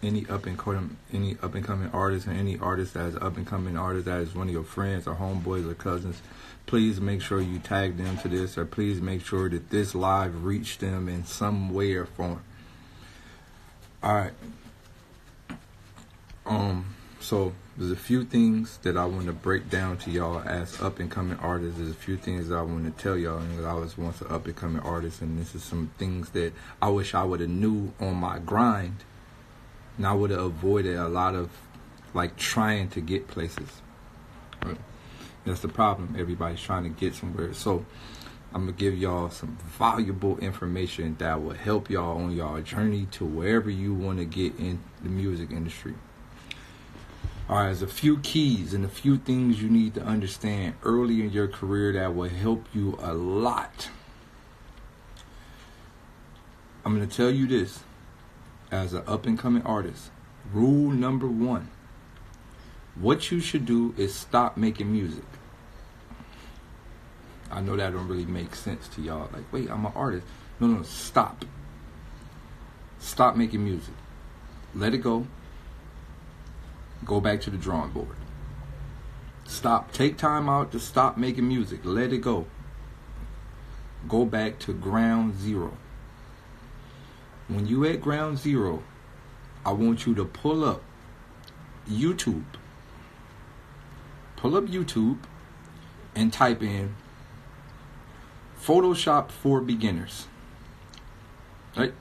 any up and coming artist, or any artist that is up and coming artist that is one of your friends or homeboys or cousins, please make sure you tag them to this, or please make sure that this live reached them in some way or form. All right. So there's a few things that I want to break down to y'all as up and coming artists. There's a few things that I want to tell y'all, and I was once an up and coming artist, and this is some things that I wish I would have knew on my grind, and I would have avoided a lot of like trying to get places. Right? That's the problem. Everybody's trying to get somewhere. So I'm gonna give y'all some valuable information that will help y'all on y'all journey to wherever you want to get in the music industry. All right, there's a few keys and a few things you need to understand early in your career that will help you a lot. I'm going to tell you this as an up-and-coming artist. Rule number 1. What you should do is stop making music. I know that don't really make sense to y'all. Like, wait, I'm an artist. No, stop. Stop making music. Let it go. Go back to the drawing board. Stop. Take time out to stop making music. Let it go. Go back to ground zero. When you at ground zero, I want you to pull up YouTube. Pull up YouTube and type in Photoshop for beginners. Right?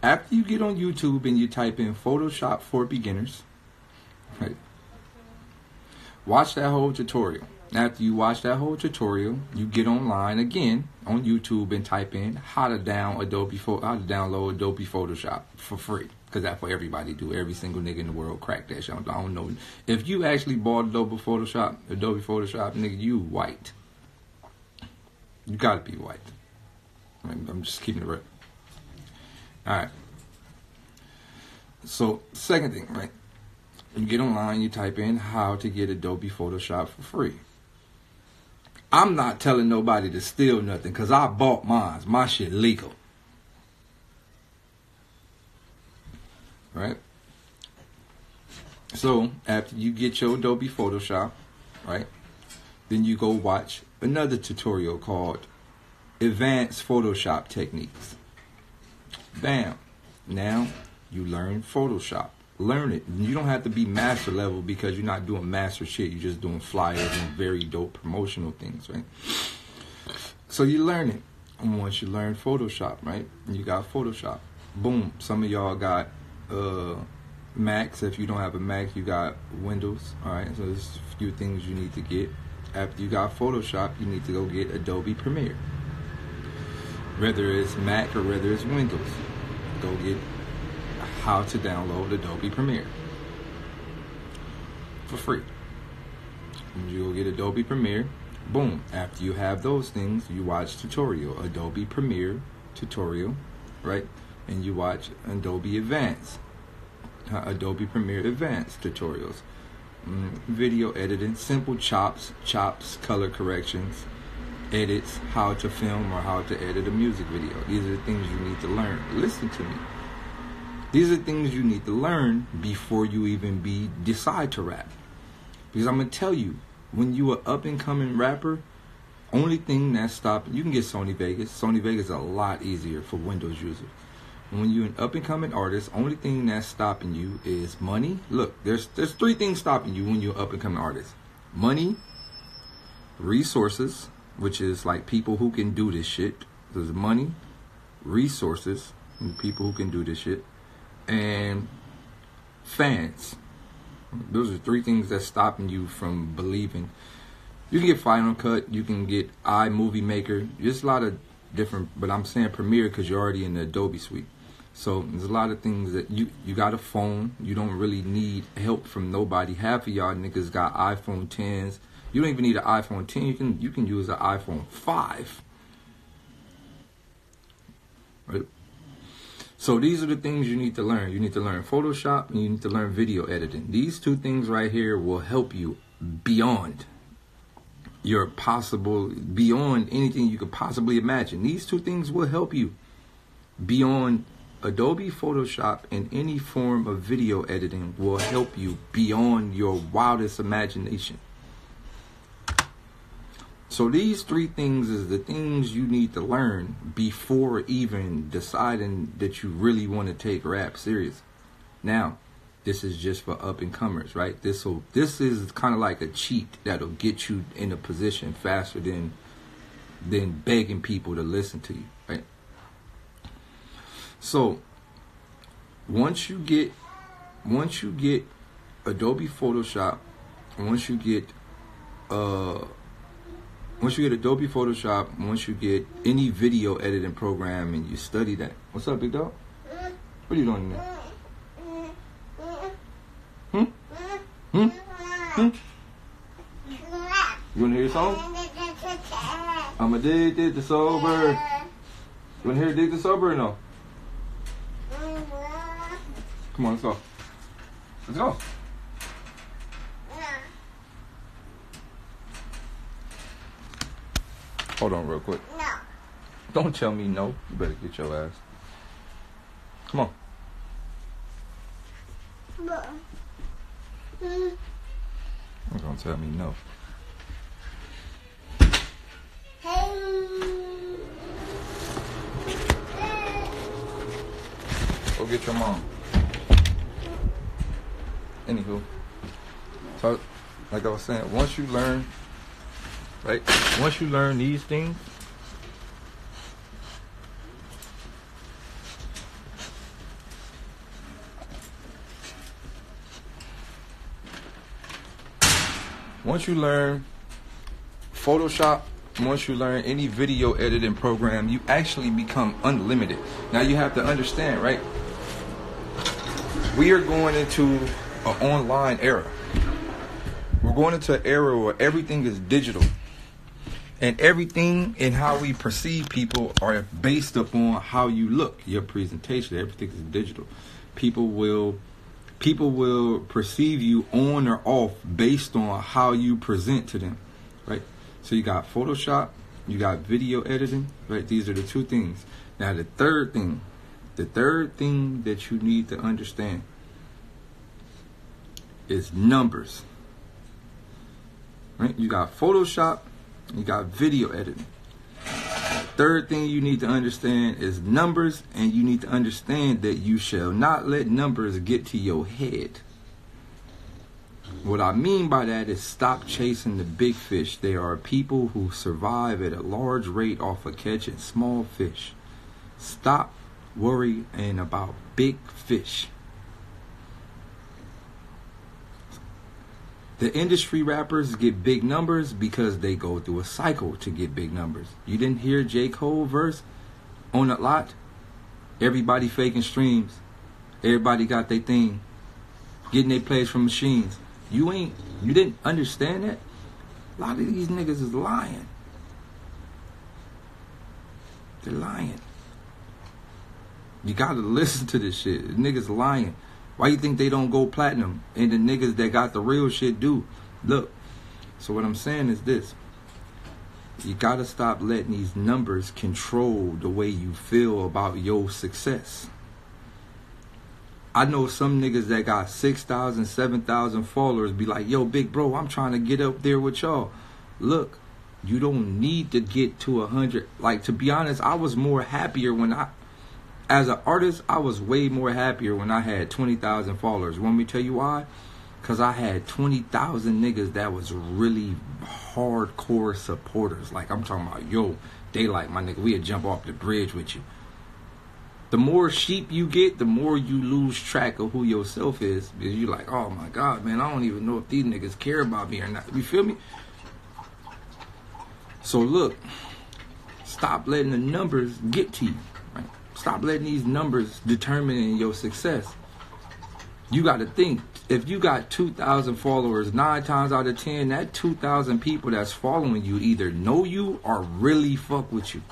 After you get on YouTube and you type in Photoshop for beginners, right, watch that whole tutorial. After you watch that whole tutorial, you get online again on YouTube and type in how to download Adobe Photoshop for free. Because that's what everybody do. Every single nigga in the world crack that shit. I don't know. If you actually bought Adobe Photoshop, nigga, you white. You gotta be white. I'm just keeping it real. Alright. So, second thing, right? You get online, you type in how to get Adobe Photoshop for free. I'm not telling nobody to steal nothing because I bought mine. My shit legal. Right? So, after you get your Adobe Photoshop, right? Then you go watch another tutorial called Advanced Photoshop Techniques. Bam. Now you learn Photoshop. Learn it. You don't have to be master level because you're not doing master shit. You're just doing flyers and very dope promotional things, right? So you learn it. And once you learn Photoshop, right? You got Photoshop. Boom. Some of y'all got Macs. If you don't have a Mac, you got Windows. All right. So there's a few things you need to get. After you got Photoshop, you need to go get Adobe Premiere. Whether it's Mac or whether it's Windows, go get how to download Adobe Premiere for free. You go get Adobe Premiere. Boom. After you have those things, you watch tutorial, Adobe Premiere tutorial, right? And you watch Adobe Advanced, Adobe Premiere Advanced tutorials, video editing, simple chops, color corrections, edits, how to film or how to edit a music video. These are the things you need to learn. Listen to me. These are things you need to learn before you even decide to rap. Because I'm going to tell you, when you are up and coming rapper, only thing that's stopping, you can get Sony Vegas. Sony Vegas is a lot easier for Windows users. And when you're an up and coming artist, only thing that's stopping you is money. Look, there's 3 things stopping you when you're up and coming artist. Money, resources, which is like people who can do this shit. There's money, resources, and people who can do this shit, and fans. Those are 3 things that's stopping you from believing. You can get Final Cut, you can get iMovie Maker. There's a lot of different, but I'm saying Premiere because you're already in the Adobe suite. So there's a lot of things that you got a phone. You don't really need help from nobody. Half of y'all niggas got iPhone 10s. You don't even need an iPhone 10. You can use an iPhone 5. Right? So these are the things you need to learn. You need to learn Photoshop and you need to learn video editing. These 2 things right here will help you beyond anything you could possibly imagine. These 2 things will help you beyond Adobe Photoshop and any form of video editing will help you beyond your wildest imagination. So these 3 things is the things you need to learn before even deciding that you really want to take rap serious. Now, this is just for up and comers, right? This is kind of like a cheat that'll get you in a position faster than begging people to listen to you, right? So once you get Adobe Photoshop, once you get Adobe Photoshop, once you get any video editing program and you study that. What's up, big dog? What are you doing in there? You wanna hear your song? I'ma dig the sober. You wanna hear dig the sober or no? Come on, let's go. Let's go. Hold on real quick. No. Don't tell me no. You better get your ass. Come on. No. You're gonna tell me no. Go get your mom. Anywho, so like I was saying, once you learn these things, once you learn Photoshop, once you learn any video editing program, you actually become unlimited. Now you have to understand, right? We are going into an online era. We're going into an era where everything is digital. And everything and how we perceive people are based upon how you look, your presentation. Everything is digital. People will perceive you on or off based on how you present to them, right? So you got Photoshop, you got video editing, right? These are the 2 things. Now the third thing that you need to understand is numbers, right? You got Photoshop, you got video editing. Third thing you need to understand is numbers, and you need to understand that you shall not let numbers get to your head. What I mean by that is stop chasing the big fish. There are people who survive at a large rate off of catching small fish. Stop worrying about big fish. The industry rappers get big numbers because they go through a cycle to get big numbers. You didn't hear J. Cole verse on a lot? Everybody faking streams. Everybody got their thing. Getting their plays from machines. You didn't understand that? A lot of these niggas is lying. They're lying. You gotta listen to this shit. Niggas lying. Why you think they don't go platinum? And the niggas that got the real shit do. Look, so what I'm saying is this. You gotta stop letting these numbers control the way you feel about your success. I know some niggas that got 6,000, 7,000 followers be like, yo, big bro, I'm trying to get up there with y'all. Look, you don't need to get to 100. Like, to be honest, I was more happier as an artist, I was way more happier when I had 20,000 followers. Want me to tell you why? Because I had 20,000 niggas that was really hardcore supporters. Like, I'm talking about, yo, Daylyt, my nigga, we'd jump off the bridge with you. The more sheep you get, the more you lose track of who yourself is. Because you're like, oh my God, man, I don't even know if these niggas care about me or not. You feel me? So look, stop letting the numbers get to you. Right? Stop letting these numbers determine your success. You got to think, if you got 2,000 followers, 9 times out of 10, that 2,000 people that's following you either know you or really fuck with you.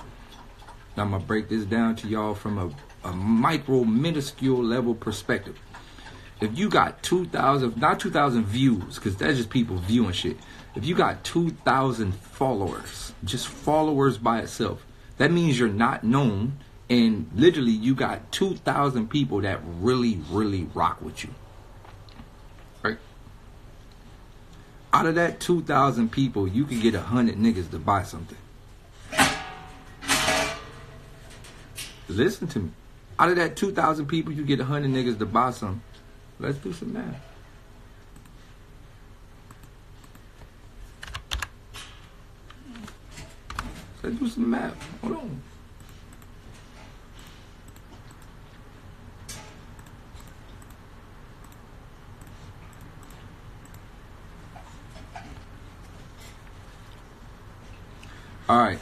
Now I'm going to break this down to y'all from a micro, minuscule level perspective. If you got 2,000, not 2,000 views, because that's just people viewing shit. If you got 2,000 followers, just followers by itself, that means you're not known And literally, you got 2,000 people that really, really rock with you. Right? Out of that 2,000 people, you could get 100 niggas to buy something. Listen to me. Out of that 2,000 people, you get 100 niggas to buy something. Let's do some math. Let's do some math. Hold on. Alright,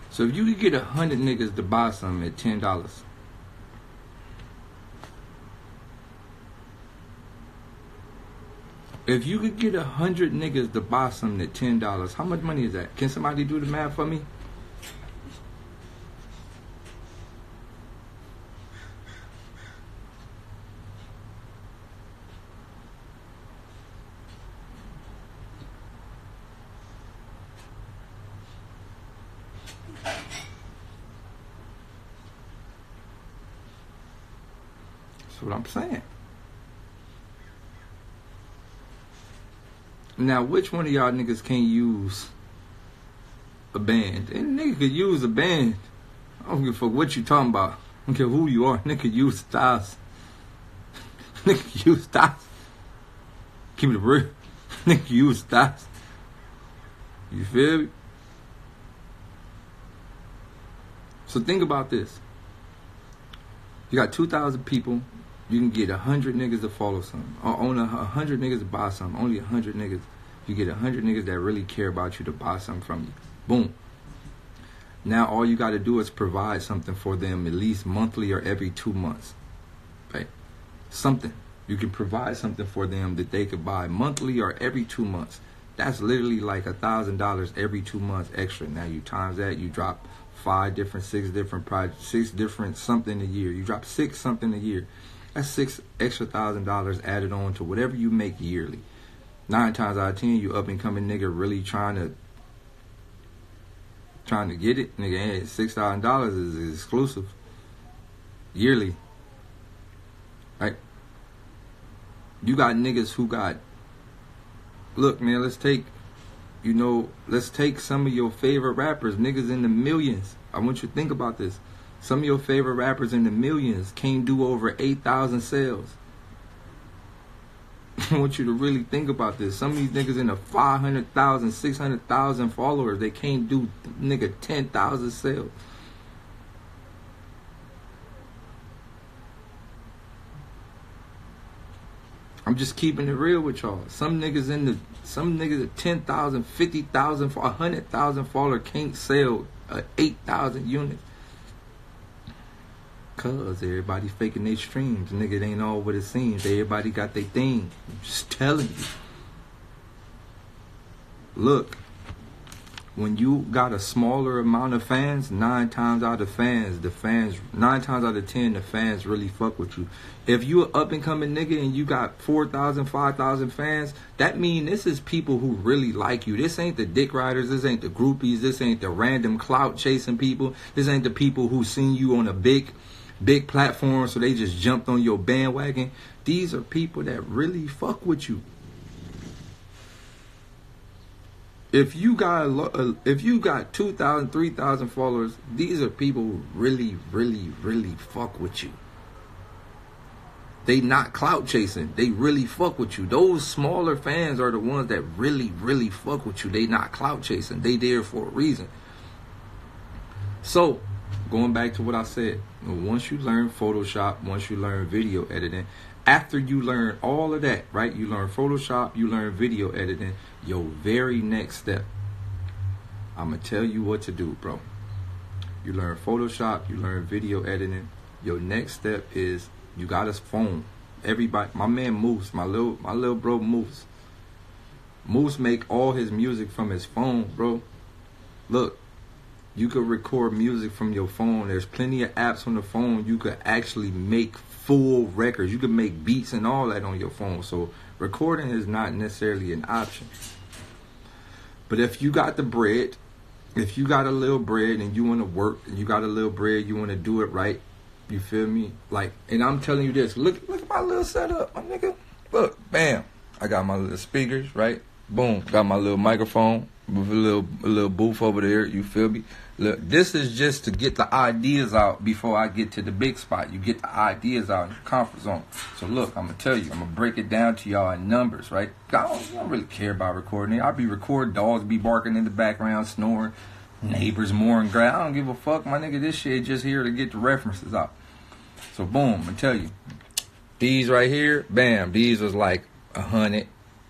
so if you could get 100 niggas to buy something at $10, if you could get 100 niggas to buy something at $10, how much money is that? Can somebody do the math for me? That's what I'm saying. Now, which one of y'all niggas can't use a band? And nigga could use a band. I don't give a fuck what you talking about. I don't care who you are. Nigga could use styles. Nigga could use styles. Keep it real. Nigga could use styles. You feel me? So think about this. You got 2,000 people. You can get 100 niggas to follow something. Or only 100 niggas to buy something. Only 100 niggas. You get 100 niggas that really care about you to buy something from you. Boom. Now all you got to do is provide something for them at least monthly or every 2 months. Right? Something. You can provide something for them that they could buy monthly or every 2 months. That's literally like $1,000 every 2 months extra. Now you times that, you drop 6 different projects, 6 different something a year. You drop 6 something a year. That's $6 extra $1,000 added on to whatever you make yearly. 9 times out of 10, you up and coming nigga really trying to get it. Nigga, hey, $6,000 is exclusive yearly. Right? You got niggas who got. Look, man, let's take some of your favorite rappers, niggas in the millions. I want you to think about this. Some of your favorite rappers in the millions can't do over 8,000 sales. I want you to really think about this. Some of these niggas in the 500,000, 600,000 followers, they can't do, nigga, 10,000 sales. I'm just keeping it real with y'all. Some niggas at 10,000, 50,000, 100,000 followers can't sell 8,000 units. Cause everybody faking their streams. Nigga, it ain't all what it seems. Everybody got their thing. I'm just telling you. Look, when you got a smaller amount of fans, 9 times out of 10, the fans really fuck with you. If you an up and coming nigga and you got 4,000, 5,000 fans, that mean this is people who really like you. This ain't the dick riders. This ain't the groupies. This ain't the random clout chasing people. This ain't the people who seen you on a big platform, so they just jumped on your bandwagon. These are people that really fuck with you. If you got 2,000, 3,000 followers, these are people who really, really, really fuck with you. They not clout chasing. They really fuck with you. Those smaller fans are the ones that really, really fuck with you. They not clout chasing. They there for a reason. So, going back to what I said, once you learn Photoshop, once you learn video editing, after you learn all of that, right? You learn Photoshop, you learn video editing, your very next step, I'm going to tell you what to do, bro. You learn Photoshop, you learn video editing. Your next step is you got a phone. Everybody, my man Moose, my little bro Moose. Moose make all his music from his phone, bro. Look. You could record music from your phone. There's plenty of apps on the phone. You could actually make full records. You could make beats and all that on your phone. So recording is not necessarily an option. But if you got the bread, if you got a little bread and you want to work and you got a little bread, you want to do it right. You feel me? Like, and I'm telling you this. Look at my little setup, my nigga. Look, bam. I got my little speakers, right? Boom. Got my little microphone with a little booth over there. You feel me? Look, this is just to get the ideas out before I get to the big spot. You get the ideas out in your comfort zone. So look, I'm gonna tell you. I'm gonna break it down to y'all in numbers, right? I don't really care about recording it. I'll be recording, dogs be barking in the background, snoring, neighbors mooring grass. I don't give a fuck, my nigga. This shit just here to get the references out. So boom, I'm gonna tell you. These right here, bam. These was like 100.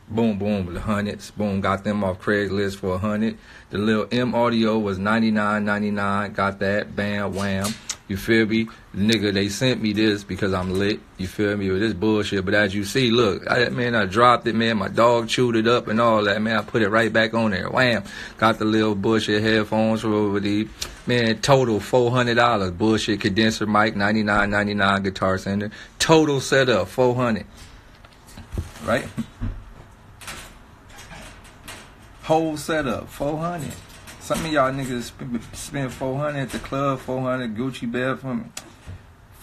Boom, boom, with the hundreds. Boom, got them off Craigslist for 100. The little M audio was $99.99. Got that. Bam, wham. You feel me? Nigga, they sent me this because I'm lit. You feel me? With this bullshit. But as you see, look, I dropped it, man. My dog chewed it up and all that, man. I put it right back on there. Wham. Got the little bullshit headphones for over these. Man, total $400. Bullshit condenser mic, $99.99 Guitar Center. Total setup, $400. Right? Whole setup, $400. Some of y'all niggas spend $400 at the club, $400 Gucci belt from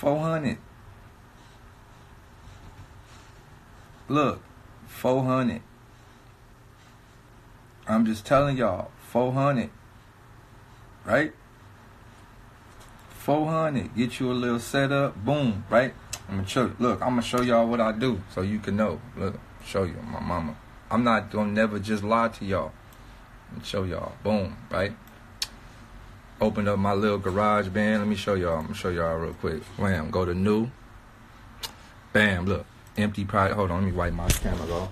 $400. Look, $400. I'm just telling y'all, $400. Right? $400. Get you a little setup, boom, right? I'm gonna show you. Look, I'm gonna show y'all what I do so you can know. Look, show you, my mama. I'm not gonna never just lie to y'all. Let me show y'all. Boom, right? Open up my little garage band. Let me show y'all. I'm gonna show y'all real quick. Wham, go to new. Bam, look. Empty private. Hold on, let me wipe my camera off.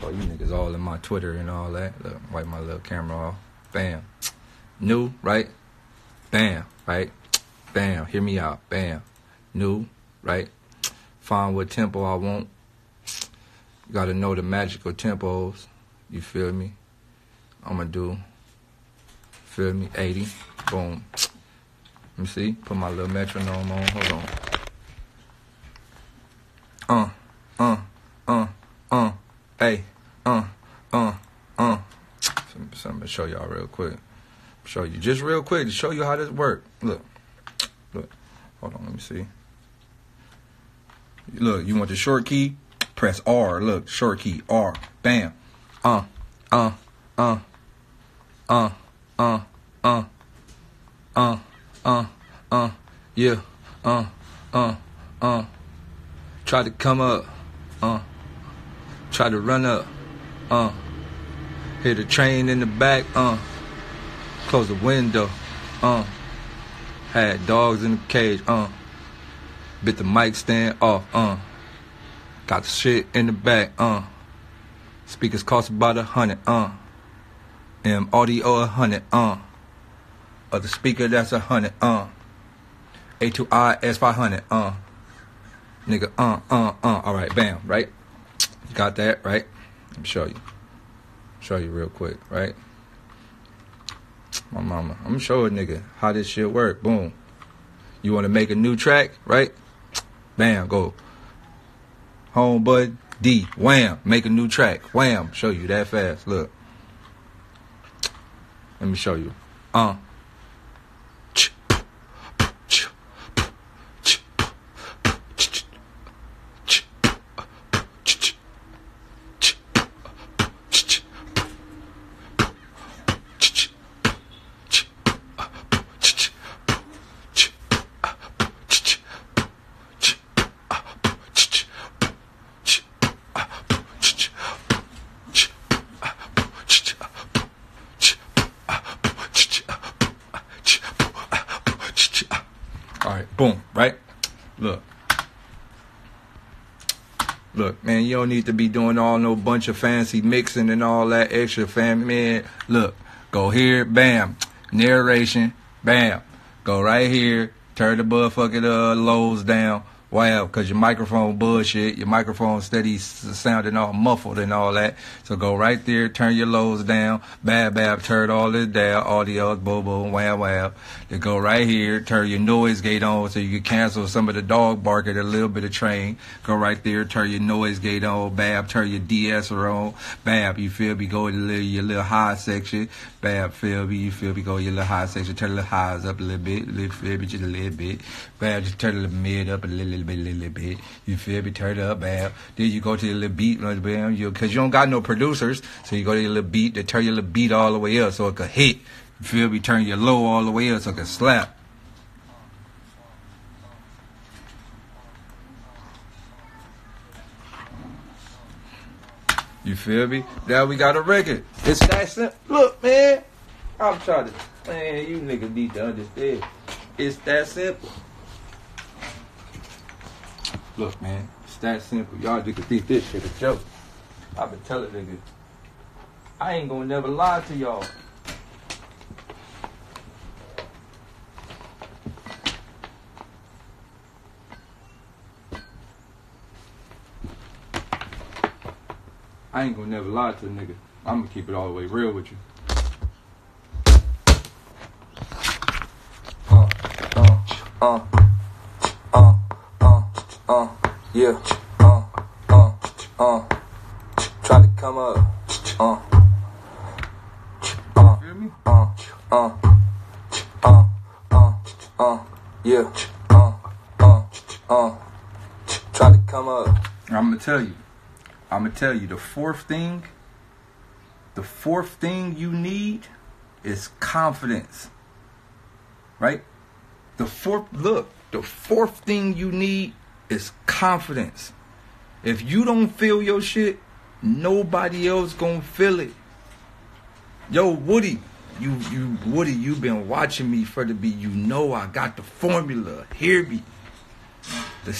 Oh, you niggas all in my Twitter and all that. Look, wipe my little camera off. Bam. New, right? Bam, right? Bam, hear me out. Bam. New, right? Find what tempo I want. You gotta know the magical tempos. You feel me? I'm gonna do, feel me, 80. Boom. Let me see. Put my little metronome on. Hold on. Hey. Something to show y'all real quick. Show you just real quick to show you how this work. Look. Hold on. Let me see. Look. You want the short key? Press R. Look. Short key. R. Bam. Yeah. Try to come up. Try to run up. Hear the train in the back. Close the window. Had dogs in the cage. Bit the mic stand off. Got the shit in the back. Speakers cost about $100. M audio $100. Other speaker that's $100. A2I S500. Nigga. All right, bam. Right. You got that right? Let me show you. Show you real quick. Right. My mama. I'm gonna show a nigga how this shit work. Boom. You want to make a new track, right? Bam. Go. Home bud. D. Wham. Make a new track. Wham. Show you that fast. Look. Let me show you. Boom, right? Look, man, you don't need to be doing all no bunch of fancy mixing and all that extra man. Look, go here, bam, narration, bam. Go right here, turn the motherfucking lows down, Well, because your microphone bullshit, your microphone steady sounding all muffled and all that. So go right there, turn your lows down, bab, turn all this down, audio, boom, wham. Then go right here, turn your noise gate on so you can cancel some of the dog barking, a little bit of train. Go right there, turn your noise gate on, bab, turn your de-esser on, bab, you feel me, go to your little high section, bab, feel me, you feel me, go to your little high section, turn the highs up a little bit, feel me, just a little bit, bab, just turn the mid up a little bit, you feel me, turn it up, bam. Then you go to your little beat, bam, because you don't got no producers, so you go to your little beat to turn your little beat all the way up so it could hit. You feel me, turn your low all the way up so it can slap. You feel me? Now we got a record. It's that simple. Look, man, I'm trying to, man, you niggas need to understand. It's that simple. Look, man, it's that simple. Y'all niggas think this shit a joke. I've been telling niggas, I ain't gonna never lie to y'all. I ain't gonna never lie to a nigga. I'm gonna keep it all the way real with you. Yeah. Try to come up. Feel me? Yeah. Try to come up. I'm gonna tell you the fourth thing you need is confidence. Right? The fourth thing you need is confidence. If you don't feel your shit, nobody else gonna feel it. Yo, Woody, Woody, you been watching me for the beat. You know I got the formula. Hear me. The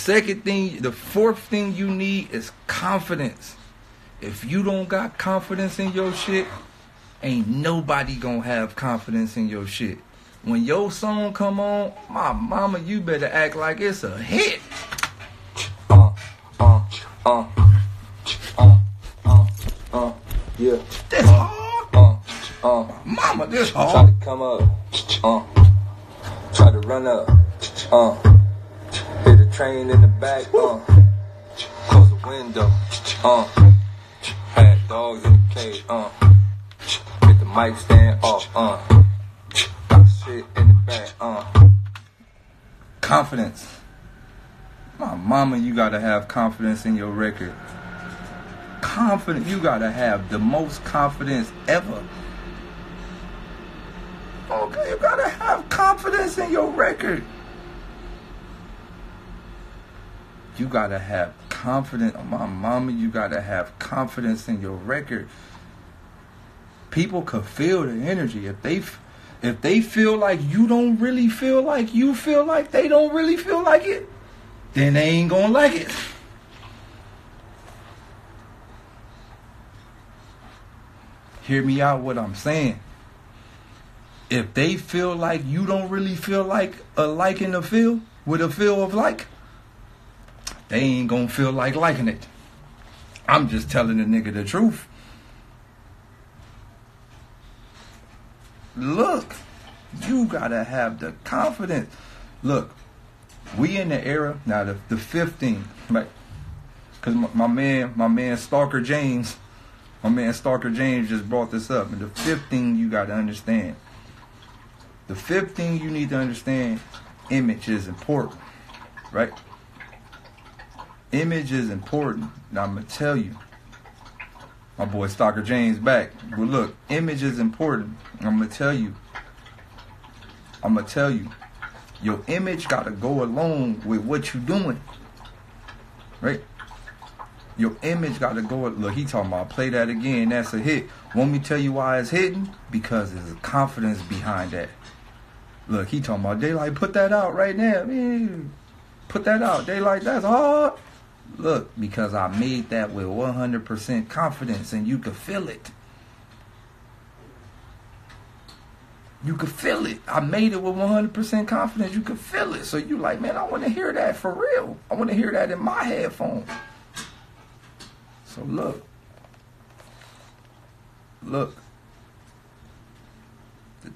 fourth thing you need is confidence. If you don't got confidence in your shit, ain't nobody gonna have confidence in your shit. When your song come on, my mama, you better act like it's a hit. Yeah. This hard. Mama, this hard. Try to come up. Try to run up. Hit a train in the back. Close the window. Had dogs in the cage. Hit the mic stand off. Got shit in the back. Confidence. My mama, you gotta have confidence in your record. You gotta have the most confidence ever. Okay, you gotta have confidence in your record. You gotta have confidence. My mama, you gotta have confidence in your record. People could feel the energy. If they feel like you don't really feel like you feel like they don't really feel like it, then they ain't gonna like it. Hear me out what I'm saying. If they feel like you don't really feel like a liking a feel, with a feel of like, they ain't gonna feel like liking it. I'm just telling the nigga the truth. Look, you gotta have the confidence. Look, we in the era, now the fifth thing, right? Cause my man Stalker James just brought this up. And the fifth thing you gotta understand. The fifth thing you need to understand, image is important, right? Image is important. Now I'm gonna tell you, my boy Stalker James back. But look, image is important. I'm gonna tell you, your image gotta go along with what you doing, right? Your image gotta go. Look, he talking about play that again. That's a hit. Want me to tell you why it's hitting? Because there's a confidence behind that. Look, he talking about Daylyt. Put that out right now, man. Put that out, Daylyt. That's hard. Look, because I made that with 100% confidence, and you can feel it. You could feel it. I made it with 100% confidence. You could feel it. So you like, man, I want to hear that for real. I want to hear that in my headphones. So look.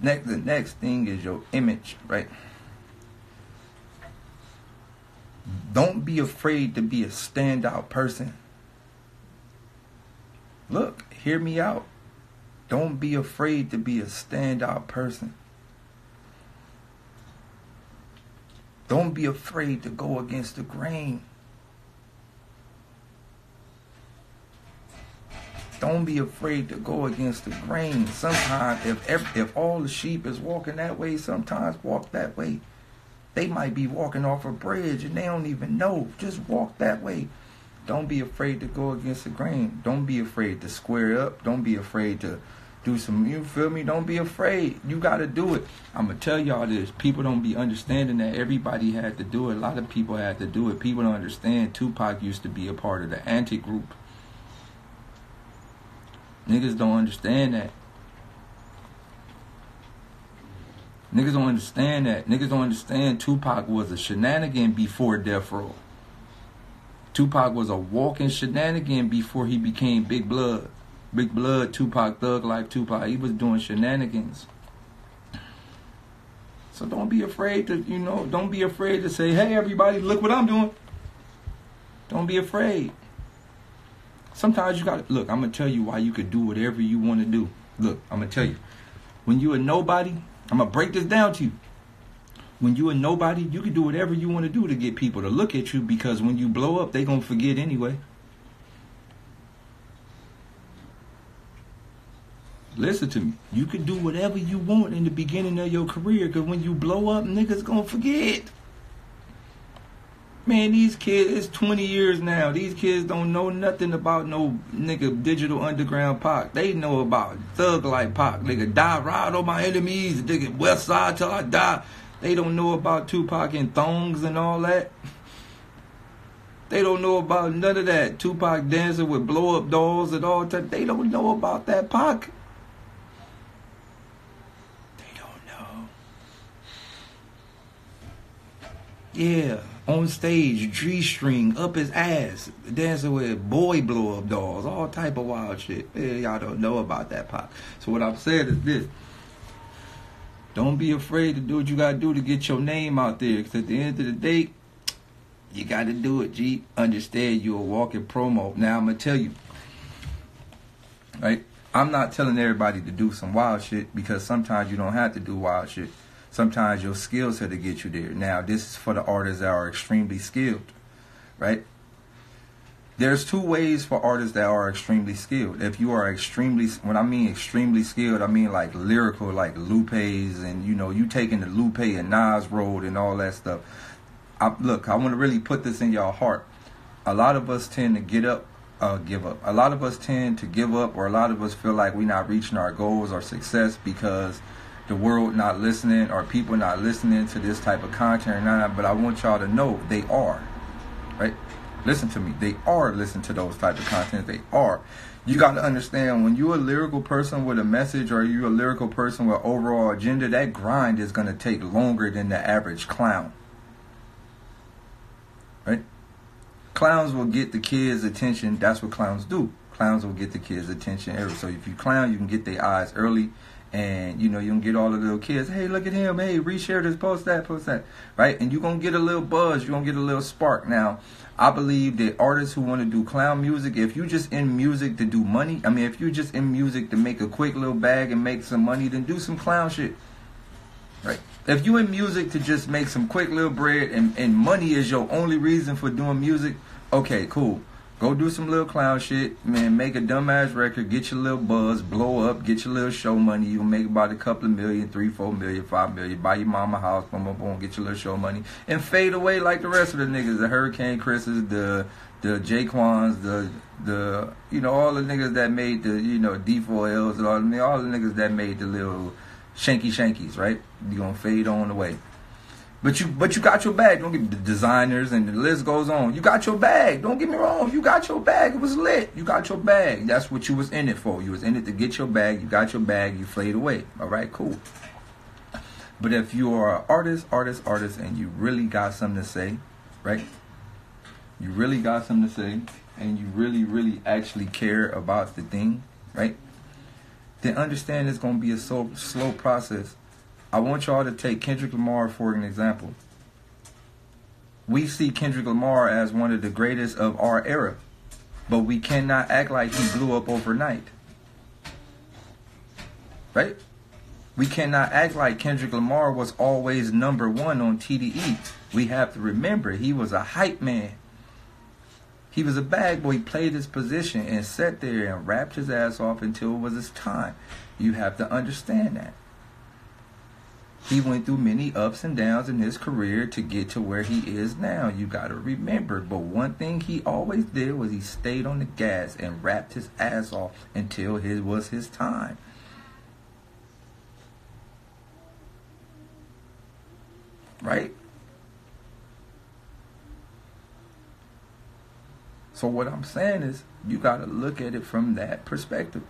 The next thing is your image, right? Don't be afraid to be a standout person. Look, hear me out. Don't be afraid to be a standout person. Don't be afraid to go against the grain. Don't be afraid to go against the grain. Sometimes, if all the sheep is walking that way, sometimes walk that way. They might be walking off a bridge and they don't even know. Just walk that way. Don't be afraid to go against the grain. Don't be afraid to square up. Don't be afraid to do some, you feel me? Don't be afraid. You got to do it. I'm going to tell y'all this. People don't be understanding that everybody had to do it. A lot of people had to do it. People don't understand Tupac used to be a part of the anti-group. Niggas don't understand that. Niggas don't understand that. Niggas don't understand Tupac was a shenanigan before Death Row. Tupac was a walking shenanigan before he became Big Blood. Big Blood, Tupac, Thug Life, Tupac. He was doing shenanigans. So don't be afraid to, don't be afraid to say, hey, everybody, look what I'm doing. Don't be afraid. Sometimes you got to, look, I'm going to tell you why you could do whatever you want to do. Look, I'm going to tell you. When you a nobody, I'm going to break this down to you. When you a nobody, you can do whatever you want to do to get people to look at you, because when you blow up, they going to forget anyway. Listen to me. You can do whatever you want in the beginning of your career, because when you blow up, niggas going to forget. Man, these kids, it's 20 years now. These kids don't know nothing about no nigga Digital Underground Pac. They know about Thug Life Pac. Nigga, die, ride on my enemies. Nigga, West Side till I die. They don't know about Tupac and thongs and all that. They don't know about none of that. Tupac dancing with blow-up dolls and all that. They don't know about that Pac. They don't know. Yeah. On stage, G-string up his ass, dancing with boy blow-up dolls, all type of wild shit. Yeah, y'all don't know about that Pac. So what I'm saying is this. Don't be afraid to do what you got to do to get your name out there. Because at the end of the day, you got to do it, G. Understand you're a walking promo. Now, I'm going to tell you. Right? I'm not telling everybody to do some wild shit, because sometimes you don't have to do wild shit. Sometimes your skills have to get you there. Now, this is for the artists that are extremely skilled, right? There's two ways for artists that are extremely skilled. If you are extremely, when I mean extremely skilled, I mean like lyrical, like Lupe's, and you taking the Lupe and Nas road and all that stuff. Look, I want to really put this in your heart. A lot of us tend to give up. A lot of us tend to give up, or a lot of us feel like we're not reaching our goals or success because the world not listening, or people not listening to this type of content. But I want y'all to know they are, right? Listen to me. They are listening to those type of content. They are. You got to understand, when you're a lyrical person with a message, or you're a lyrical person with overall agenda, that grind is going to take longer than the average clown, right? Clowns will get the kids' attention. That's what clowns do. Clowns will get the kids' attention early. So if you clown, you can get their eyes early. And, you can get all the little kids, hey, look at him, hey, reshare this, post that, right? And you're going to get a little buzz, you're going to get a little spark. Now, I believe that artists who want to do clown music, if you just in music to do money, if you're just in music to make a quick little bag and make some money, then do some clown shit, right? If you in music to just make some quick little bread and money is your only reason for doing music, okay, cool. Go do some little clown shit, man. Make a dumbass record, get your little buzz, blow up, get your little show money. You'll make about a couple of million, 3, 4 million, 5 million. Buy your mama a house, boom, boom, boom, get your little show money, and fade away like the rest of the niggas, the Hurricane Chris's, the Jaquans, the all the niggas that made the D4Ls and all the niggas that made the little shankies, right? You gonna fade on the way. But you got your bag. Don't get the designers and the list goes on. You got your bag. Don't get me wrong. You got your bag. It was lit. You got your bag. That's what you was in it for. You was in it to get your bag. You got your bag. You fade away. All right, cool. But if you are an artist, and you really got something to say, right? You really got something to say, and you really actually care about the thing, right? Then understand it's going to be a slow process. I want y'all to take Kendrick Lamar for an example. We see Kendrick Lamar as one of the greatest of our era, but we cannot act like he blew up overnight, right? We cannot act like Kendrick Lamar was always number one on TDE. We have to remember he was a hype man. He was a bag boy. He played his position and sat there and rapped his ass off until it was his time. You have to understand that. He went through many ups and downs in his career to get to where he is now. You got to remember. But one thing he always did was he stayed on the gas and rapped his ass off until it was his time. Right? So what I'm saying is, you got to look at it from that perspective.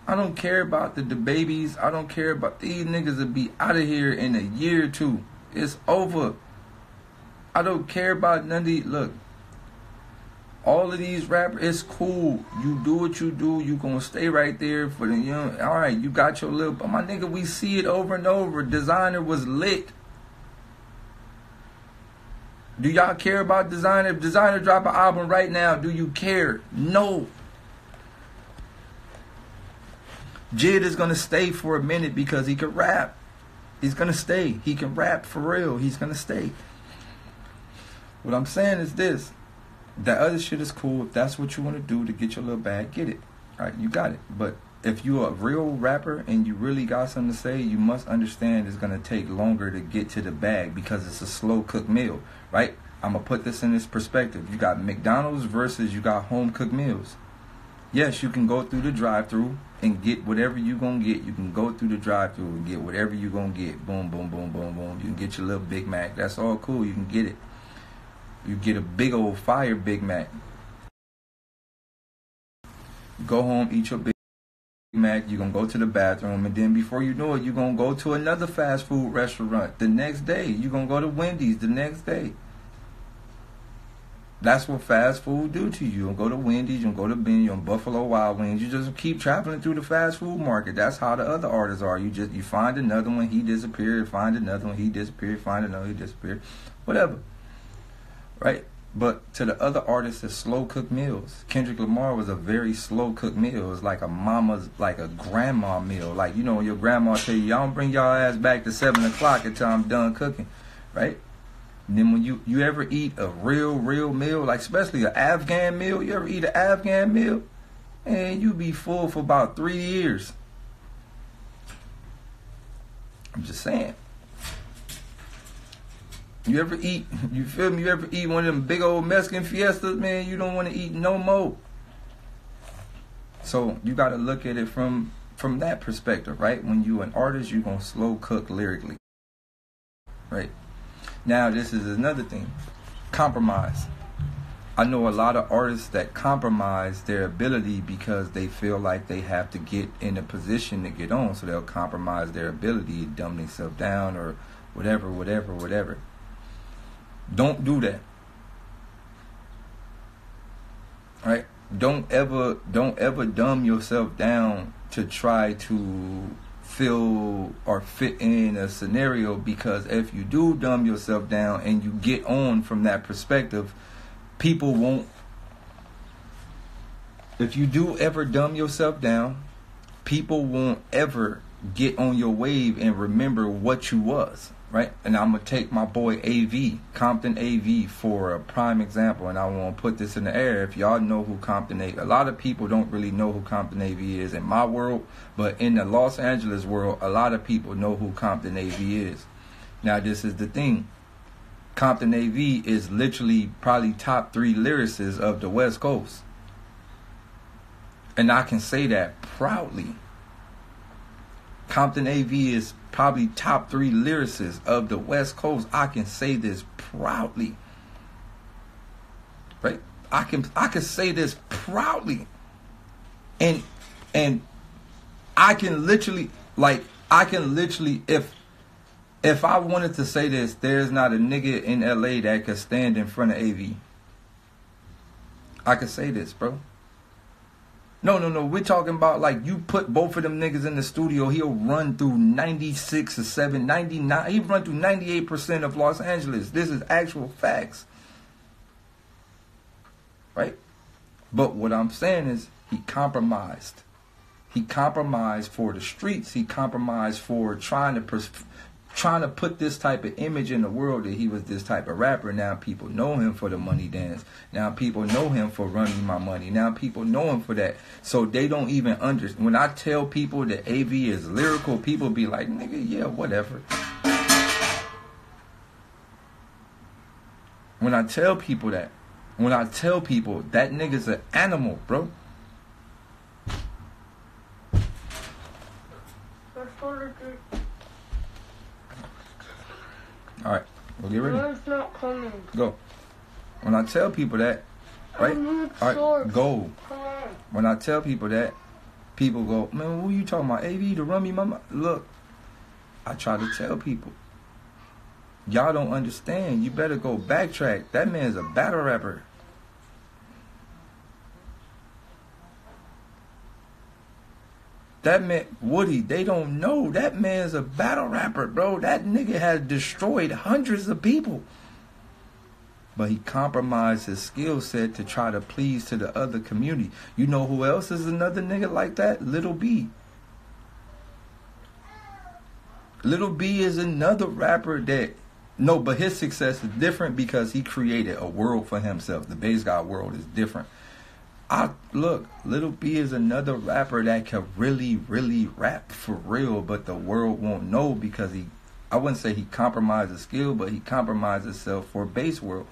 I don't care about the babies. I don't care about these niggas will be out of here in a year or two. It's over. I don't care about none of these. Look, all of these rappers, it's cool. You do what you do. You gonna stay right there for the young. All right, you got your little. But my nigga, we see it over and over. Designer was lit. Do y'all care about Designer? If Designer drop an album right now, do you care? No. Jid is going to stay for a minute because he can rap. He's going to stay. He can rap for real. He's going to stay. What I'm saying is this. That other shit is cool. If that's what you want to do to get your little bag, get it. All right, you got it. But if you're a real rapper and you really got something to say, you must understand it's going to take longer to get to the bag because it's a slow cooked meal, right? I'm going to put this in this perspective. You got McDonald's versus you got home cooked meals. Yes, you can go through the drive-thru and get whatever you going to get. You can go through the drive-thru and get whatever you going to get. Boom, boom, boom, boom, boom. You can get your little Big Mac. That's all cool. You can get it. You get a big old fire Big Mac. Go home, eat your Big Mac. You're going to go to the bathroom. And then before you know it, you're going to go to another fast food restaurant the next day. You're going to go to Wendy's the next day. That's what fast food do to you. You go to Wendy's, you go to Ben, you on Buffalo Wild Wings. You just keep traveling through the fast food market. That's how the other artists are. You find another one, he disappeared. Find another one, he disappeared. Find another, he disappeared. Whatever, right? But to the other artists, it's slow cooked meals. Kendrick Lamar was a very slow cooked meal. It was like a mama's, like a grandma meal. Like, you know, your grandma tell you, y'all don't bring y'all ass back to 7 o'clock until I'm done cooking, right? And then when you ever eat a real meal, like especially an Afghan meal, you ever eat an Afghan meal, and you be full for about 3 years. I'm just saying. You ever eat, you feel me? You ever eat one of them big old Mexican fiestas, man, you don't want to eat no more. So you got to look at it from that perspective, right? When you an artist, you're going to slow cook lyrically, right? Now, this is another thing. Compromise. I know a lot of artists that compromise their ability because they feel like they have to get in a position to get on. So they'll compromise their ability, dumb themselves down or whatever. Don't do that. Right? Don't ever dumb yourself down to try to feel or fit in a scenario, because if you do dumb yourself down and you get on from that perspective, people won't. If you do ever dumb yourself down, people won't ever get on your wave and remember what you was, right? And I'm gonna take my boy AV, Compton AV, for a prime example, and I want to put this in the air. If y'all know who Compton AV, a lot of people don't really know who Compton AV is in my world, but in the Los Angeles world, a lot of people know who Compton AV is. Now, this is the thing. Compton AV is literally probably top 3 lyricists of the West Coast. And I can say that proudly. Compton AV is probably top 3 lyricists of the West Coast. I can say this proudly. Right? I can say this proudly. And I can literally, like, I can literally, if I wanted to say this, there's not a nigga in LA that could stand in front of AV. I could say this, bro. No. We're talking about like you put both of them niggas in the studio, he'll run through 96 or 7, 99. He'll run through 98% of Los Angeles. This is actual facts. Right? But what I'm saying is he compromised. He compromised for the streets. He compromised for trying to put this type of image in the world that he was this type of rapper. Now people know him for the money dance. Now people know him for running my money. Now people know him for that. So they don't even understand. When I tell people that AV is lyrical, people be like, nigga, yeah, whatever. When I tell people that nigga's an animal, bro. Alright, we'll get ready. It's not coming. Go. When I tell people that, right? Alright, go. When I tell people that, people go, man, what are you talking about? AV to run me, mama? Look, I try to tell people. Y'all don't understand. You better go backtrack. That man's a battle rapper. That man, Woody, they don't know. That man's a battle rapper, bro. That nigga has destroyed hundreds of people. But he compromised his skill set to try to please to the other community. You know who else is another nigga like that? Lil B. Lil B is another rapper that... No, but his success is different because he created a world for himself. The Bass God world is different. Look, Lil B is another rapper that can really, really rap for real, but the world won't know because I wouldn't say he compromised his skill, but he compromised himself for bass world.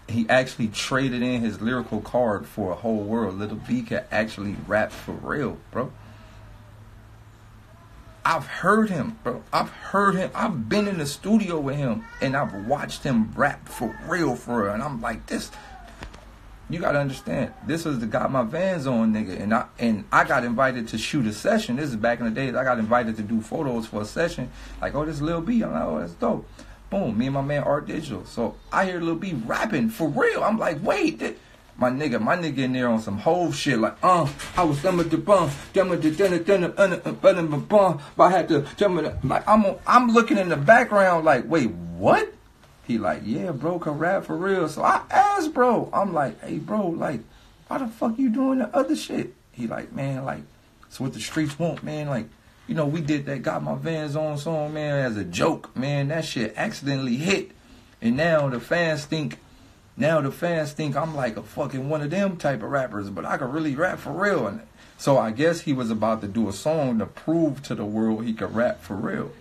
He actually traded in his lyrical card for a whole world. Lil B can actually rap for real, bro. I've heard him, bro. I've been in the studio with him, and I've watched him rap for real, and I'm like, this... You gotta understand, this was the Got My Vans On nigga, and I got invited to shoot a session. This is back in the days. I got invited to do photos for a session. Like, oh, this Lil B. I'm like, oh, that's dope. Boom, me and my man Art Digital. So I hear Lil B rapping for real. I'm like, wait, my nigga in there on some whole shit. Like, I was but I had to like I'm looking in the background like, wait, what? He like, yeah, bro, can rap for real. So I asked, bro. I'm like, hey, bro, like, why the fuck you doing the other shit? He like, man, like, it's what the streets want, man. Like, you know, we did that Got My Vans On song, man, as a joke, man. That shit accidentally hit. And now the fans think I'm like a fucking one of them type of rappers, but I could really rap for real. And so I guess he was about to do a song to prove to the world he could rap for real.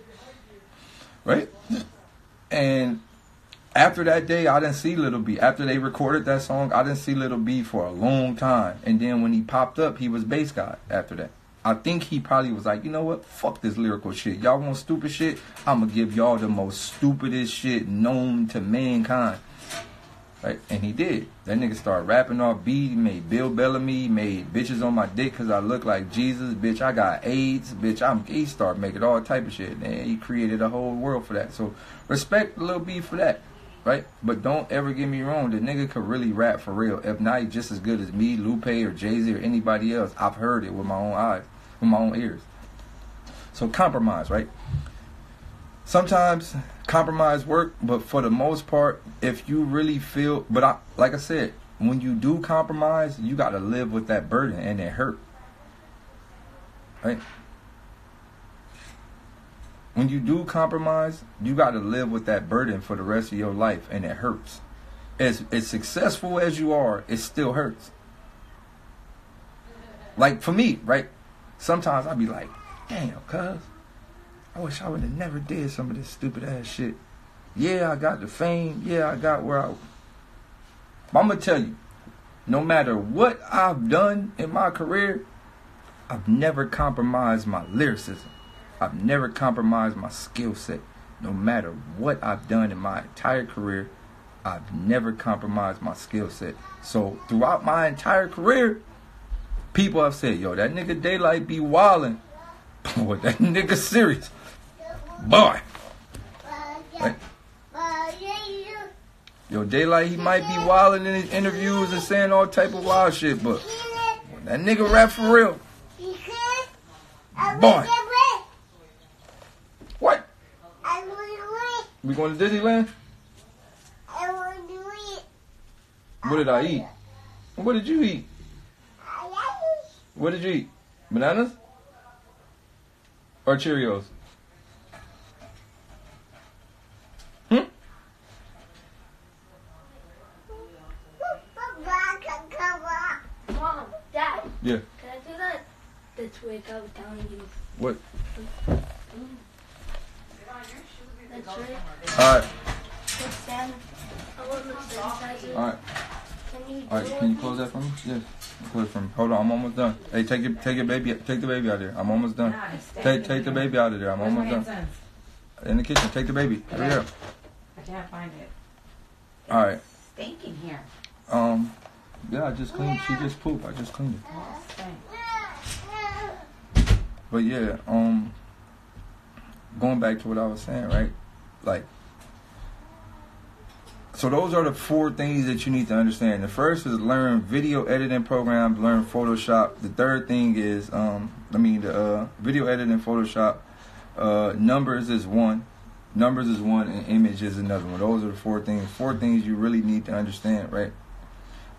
Right? And after that day, I didn't see Lil B. After they recorded that song, I didn't see Lil B for a long time. And then when he popped up, he was Bass God after that. I think he probably was like, you know what? Fuck this lyrical shit. Y'all want stupid shit? I'm going to give y'all the most stupidest shit known to mankind. Right? And he did. That nigga started rapping off beat. He made Bill Bellamy. Made bitches on my dick because I look like Jesus. Bitch, I got AIDS. Bitch, he started making all type of shit. And he created a whole world for that. So respect Lil B for that. Right? But don't ever get me wrong. The nigga could really rap for real. If not, he's just as good as me, Lupe, or Jay-Z, or anybody else. I've heard it with my own eyes, with my own ears. So compromise, right? Sometimes compromise work, but for the most part, if you really feel... But like I said, when you do compromise, you got to live with that burden, and it hurt. Right? When you do compromise, you got to live with that burden for the rest of your life, and it hurts. As successful as you are, it still hurts. Like for me, right? Sometimes I be like, damn, cuz, I wish I would have never did some of this stupid ass shit. Yeah, I got the fame. Yeah, I got where I... But I'm going to tell you, no matter what I've done in my career, I've never compromised my lyricism. I've never compromised my skill set. No matter what I've done in my entire career, I've never compromised my skill set. So throughout my entire career, people have said, yo, that nigga Daylyt be wildin'. Boy, that nigga serious. Boy. Right. Yo, Daylyt, he might be wilding in his interviews and saying all type of wild shit, but when that nigga rap for real. Boy. What? We going to Disneyland? What did I eat? What did you eat? What did you eat? Bananas? Or Cheerios? Mom, Dad. Yeah. Can I do that? The twig I was telling you. What? That's right. Alright. Let's stand. I want the sanitizer. Alright. Can Can you close that for me? Yes. Close it for me. Hold on, I'm almost done. Hey, take the baby out of there. I'm almost done. Take the baby out of there. I'm almost done. In the kitchen. Take the baby. Hurry up. I can't find it. Alright. Stinking here. Yeah, I just cleaned. She just pooped. I just cleaned it. Oh, stink. But yeah, going back to what I was saying, right? Like, so those are the 4 things that you need to understand. The first is learn video editing programs, learn Photoshop. The third thing is, the video editing, Photoshop. Numbers is one. Numbers is one, and image is another one. Those are the 4 things. 4 things you really need to understand, right?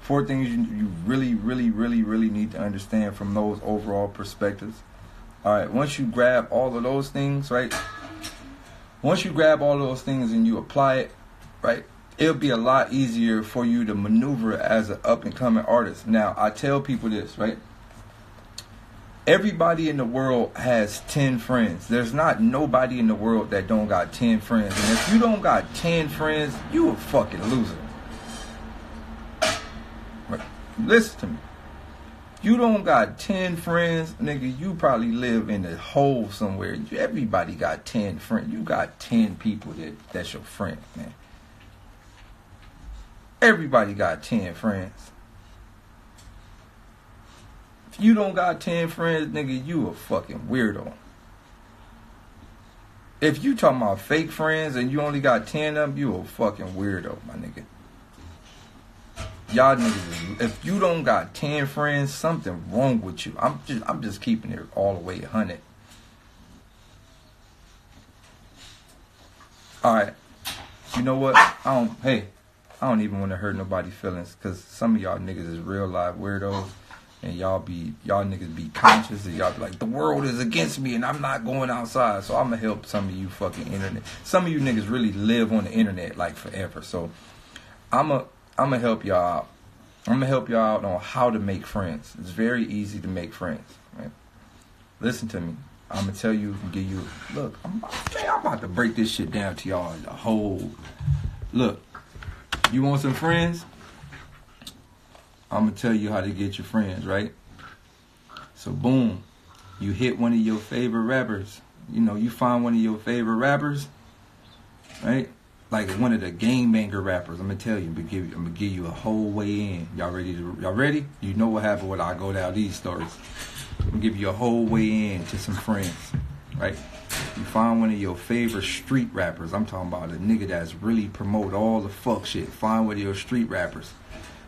4 things you really need to understand from those overall perspectives. All right, once you grab all of those things, right? Once you grab all of those things and you apply it, right? It'll be a lot easier for you to maneuver as an up-and-coming artist. Now, I tell people this, right? Everybody in the world has 10 friends. There's not nobody in the world that don't got 10 friends. And if you don't got 10 friends, you a fucking loser. Right? Listen to me. You don't got 10 friends, nigga, you probably live in a hole somewhere. Everybody got 10 friends. You got 10 people that's your friend, man. Everybody got 10 friends. If you don't got 10 friends, nigga, you a fucking weirdo. If you talking about fake friends and you only got 10 of them, you a fucking weirdo, my nigga. Y'all niggas, if you don't got 10 friends, something wrong with you. I'm just keeping it all the way 100. Alright. You know what? I don't even want to hurt nobody's feelings, because some of y'all niggas is real live weirdos, and y'all niggas be conscious, and y'all be like, the world is against me and I'm not going outside. So I'm gonna help some of you fucking internet. Some of you niggas really live on the internet like forever. So I'm gonna help y'all out. I'm gonna help y'all out on how to make friends. It's very easy to make friends, right? Listen to me. I'm gonna tell you, give you. Look, I'm about to break this shit down to y'all. The whole. Look, you want some friends? I'm gonna tell you how to get your friends, right? So boom, you hit one of your favorite rappers. You know, you find one of your favorite rappers, right? Like one of the game banger rappers. I'm gonna tell you. I'm gonna give you a whole way in. Y'all ready? Y'all ready? You know what happened when I go down these stories. I'm gonna give you a whole way in to some friends, right? You find one of your favorite street rappers. I'm talking about a nigga that's really promote all the fuck shit. Find one of your street rappers,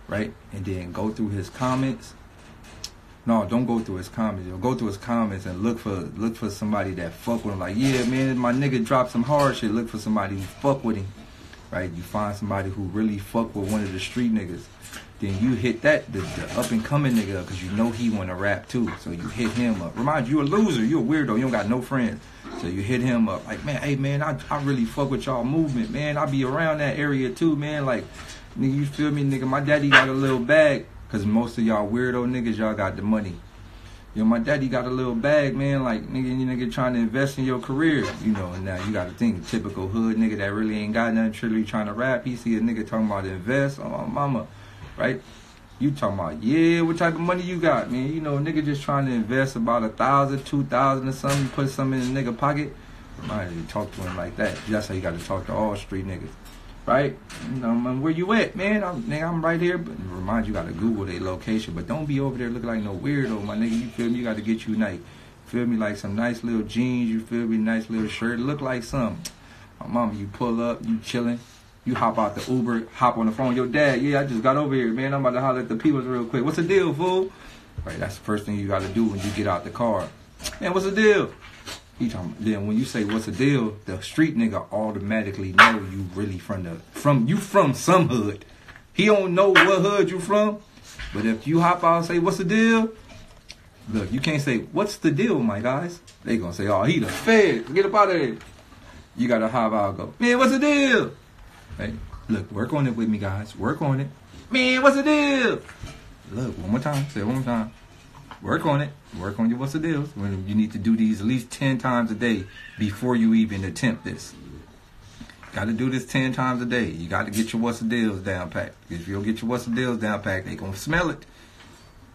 right? And then go through his comments. No, don't go through his comments. Go through his comments and look for somebody that fuck with him. Like, yeah, man, my nigga dropped some hard shit. Look for somebody who fuck with him, right? You find somebody who really fuck with one of the street niggas. Then you hit the up and coming nigga up, because you know he want to rap too. So you hit him up. Remind you, a loser. You a weirdo. You don't got no friends. So you hit him up. Like, man, hey, man, I really fuck with y'all movement, man. I be around that area too, man. Like, nigga, you feel me, nigga? My daddy got a little bag. Because most of y'all weirdo niggas, y'all got the money. You know, my daddy got a little bag, man. Like, nigga, you nigga trying to invest in your career. You know, and now you got to think, typical hood nigga that really ain't got nothing, really trying to rap. He see a nigga talking about invest. Oh, mama. Right? You talking about, yeah, what type of money you got, man? You know, nigga just trying to invest about 1,000, 2,000 or something, put something in the nigga pocket. Remind you to talk to him like that. That's how you got to talk to all street niggas. Right? You know, where you at, man? I'm right here. But remind you, got to Google their location. But don't be over there looking like no weirdo, my nigga. You feel me? You got to get you like Feel me? Like some nice little jeans, you feel me? Nice little shirt. Look like something. My mama, you pull up, you chilling. You hop out the Uber, hop on the phone. Yo, dad, yeah, I just got over here, man. I'm about to holler at the peoples real quick. What's the deal, fool? Right, that's the first thing you got to do when you get out the car. Man, what's the deal? Then when you say what's the deal, the street nigga automatically know you really from some hood. He don't know what hood you from, but if you hop out and say what's the deal, look, you can't say what's the deal, my guys. They gonna say, oh, he the fed. Get up out of there. You gotta hop out and go, man, what's the deal? Hey, look, work on it with me, guys. Work on it. Man, what's the deal? Look, one more time. Say it one more time. Work on it. Work on your what's the deals. You need to do these at least 10 times a day before you even attempt this. Got to do this 10 times a day. You got to get your what's the deals down packed. If you don't get your what's the deals down packed, they going to smell it.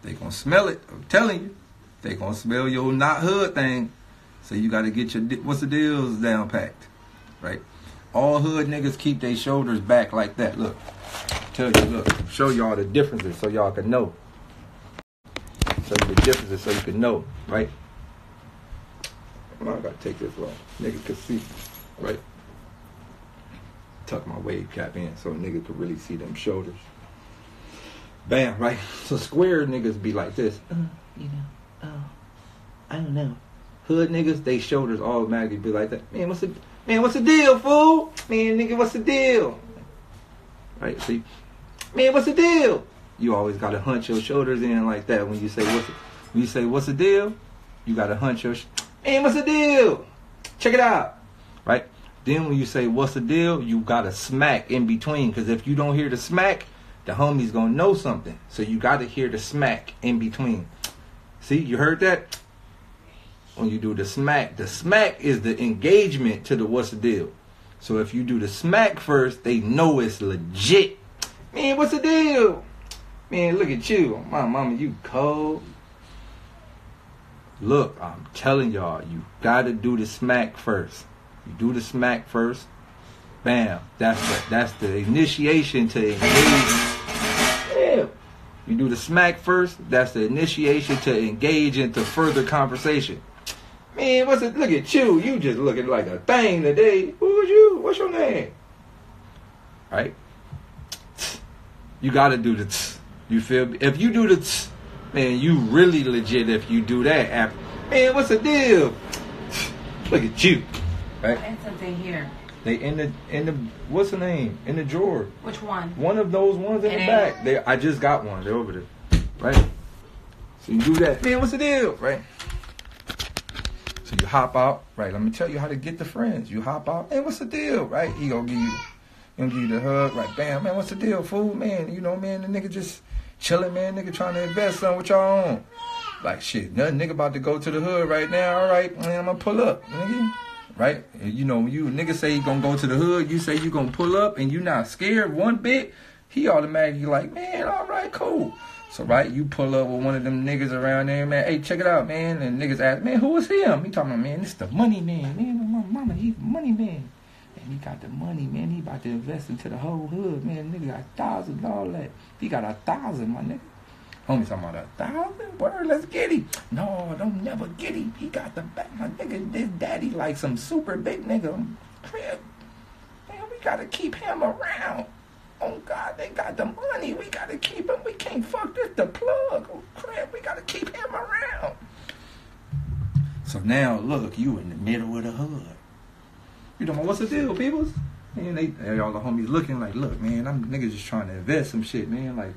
They going to smell it. I'm telling you. They going to smell your not hood thing. So you got to get your what's the deals down packed. Right? All hood niggas keep their shoulders back like that. Look. Tell you, look. Show y'all the differences so y'all can know. Show you the differences so you can know. Right? I got to take this long. Nigga can see. Right? Tuck my wave cap in so a nigga could really see them shoulders. Bam, right? So square niggas be like this. I don't know. Hood niggas, they shoulders automatically be like that. Man, what's the deal, fool? Man, nigga, what's the deal? Right? See? Man, what's the deal? You always gotta hunch your shoulders in like that when you say what's the deal? You gotta hunch your man, what's the deal? Check it out. Right? Then when you say, what's the deal? You got to smack in between. Because if you don't hear the smack, the homie's going to know something. So you got to hear the smack in between. See, you heard that? When you do the smack is the engagement to the what's the deal. So if you do the smack first, they know it's legit. Man, what's the deal? Man, look at you. My mama, you cold. Look, I'm telling y'all, you got to do the smack first. You do the smack first. Bam. That's the initiation to engage. Yeah. You do the smack first. That's the initiation to engage into further conversation. Man, look at you. You just looking like a thing today. Who is you? What's your name? Right? You got to do the you feel me? If you do the man, you really legit if you do that after. Man, what's the deal? Look at you. Right? And something here. They in the what's the name? In the drawer. Which one? One of those ones in the back. I just got one. They're over there. Right? So you do that. Man, what's the deal? Right? So you hop out. Right? Let me tell you how to get the friends. You hop out. Man, what's the deal? Right? He gonna give you the hug. Right? Bam, man, what's the deal, fool? Man, you know, man, the nigga just chilling, man. Nigga trying to invest something with y'all on. Like shit, nothing. Nigga about to go to the hood right now. All right, man, I'm gonna pull up, nigga. Right? You know, when you nigga say you gonna go to the hood, you say you gonna pull up and you not scared one bit, he automatically like, man, all right, cool. So, right, you pull up with one of them niggas around there, man, hey, check it out, man. And niggas ask, man, who is him? He talking about, man, this the money man. Man, my mama, he's the money man. And he got the money, man. He about to invest into the whole hood, man. Nigga got 1,000 and all that. He got 1,000, my nigga. Homie talking about 1,000? Word, let's get him. No, don't never get him. He got the back. My nigga, his daddy like some super big nigga. Crib. Man, we gotta keep him around. Oh, God, they got the money. We gotta keep him. We can't fuck this the plug. Oh, crib, we gotta keep him around. So now, look, you in the middle of the hood. You know, what's the deal, peoples? And they all the homies looking like, look, man, I'm niggas just trying to invest some shit, man. Like,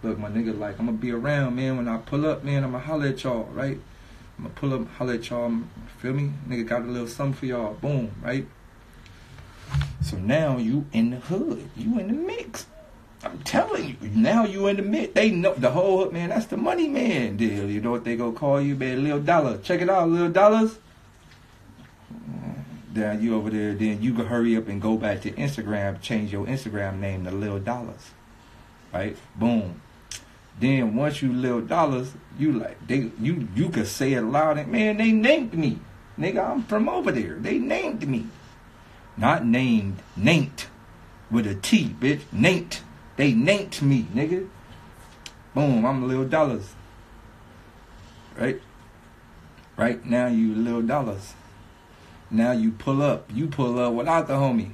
look, my nigga, like, I'm going to be around, man. When I pull up, man, I'm going to holler at y'all, right? I'm going to pull up, holler at y'all, feel me? Nigga got a little something for y'all, boom, right? So now you in the hood. You in the mix. I'm telling you, now you in the mix. They know, the whole hood, man, that's the money man deal. You know what they going to call you, man? Lil Dollar. Check it out, Lil Dollars. Then you over there, then you can hurry up and go back to Instagram, change your Instagram name to Lil Dollars. Right? Boom. Then once you Lil Dollars, you like you could say it loud and man, they named me. Nigga, I'm from over there. They named me. Not named, named with a T, bitch. Named. They named me, nigga. Boom, I'm Lil Dollars. Right? Right? Now you little dollars. Now you pull up. You pull up without the homie.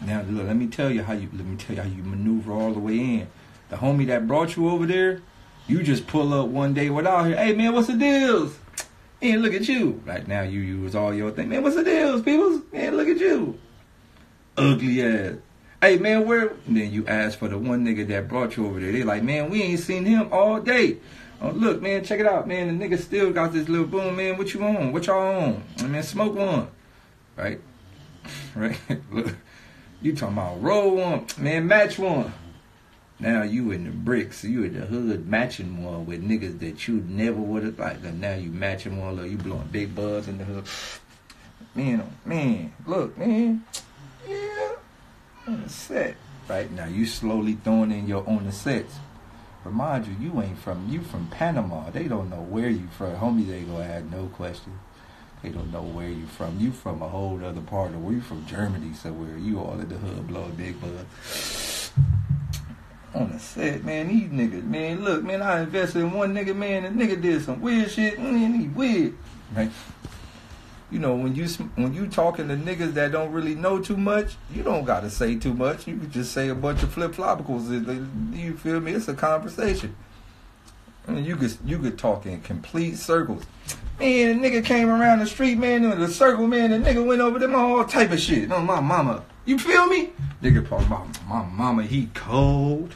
Now look, let me tell you how you maneuver all the way in. The homie that brought you over there, you just pull up one day without her. Hey man, what's the deals? Man, look at you. Right now you use all your thing. Man, what's the deals, people? Man, look at you. Ugly ass. Hey man, where? And then you ask for the one nigga that brought you over there. They like, man, we ain't seen him all day. Oh, look, man, check it out, man. The nigga still got this little boom, man. What you on? What y'all on? Man, smoke one. Right? Right? Look, you talking about roll one. Man, match one. Now you in the bricks. You in the hood matching one with niggas that you never would have liked. And now you matching one. Look, you blowing big buzz in the hood. Man, look, man. Yeah. On the set. Right? Now you slowly throwing in your own sets. Remind you, you from Panama. They don't know where you from. Homies ain't gonna ask no question. They don't know where you from. You from a whole other part of the world. You from Germany somewhere. You all in the hood blowing big buzz. On the set, man, these niggas, man, look, man, I invested in one nigga, man, the nigga did some weird shit, man, he weird. Right? You know, when you talking to niggas that don't really know too much, you don't gotta say too much. You could just say a bunch of flip-flopicals. You feel me? It's a conversation. I mean, you could talk in complete circles. Man, the nigga came around the street, man, in the circle, man, the nigga went over them all type of shit. No, my mama. You feel me? Nigga talking about my mama, he cold.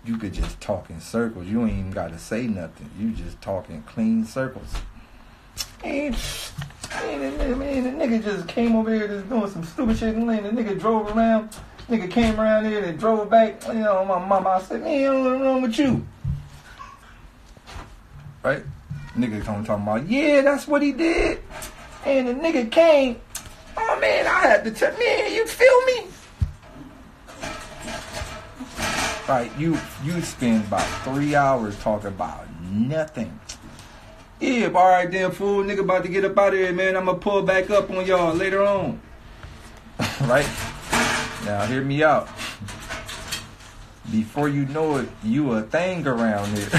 You could just talk in circles. You ain't even gotta say nothing. You just talk in clean circles. Man, the nigga just came over here just doing some stupid shit, and the nigga drove around. Nigga came around here and drove back. You know, my mama, I said, man, what's wrong with you? Right? Nigga talking about, yeah, that's what he did. And the nigga came. Oh man, I had to tell, man, you feel me? Right, you spend about 3 hours talking about nothing. Yeah, alright then, fool, nigga about to get up out of here, man. I'ma pull back up on y'all later on. Right? Now hear me out. Before you know it, you a thing around here.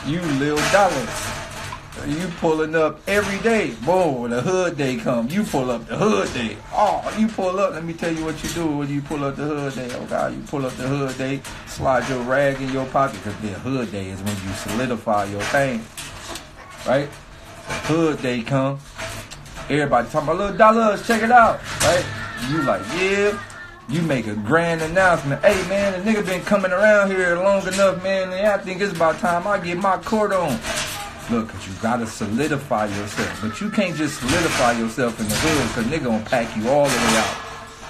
You little dollars. You pulling up every day. Boom, when the hood day come, you pull up the hood day. Oh, you pull up, let me tell you what you do when you pull up the hood day. Oh God, you pull up the hood day, slide your rag in your pocket, because the hood day is when you solidify your thing. Right? The hood day come. Everybody talking about little dollars, check it out. Right? You like, yeah. You make a grand announcement. Hey man, the nigga been coming around here long enough, man, and I think it's about time I get my court on. Look, cause you gotta solidify yourself. But you can't just solidify yourself in the hood, cause nigga gonna pack you all the way out.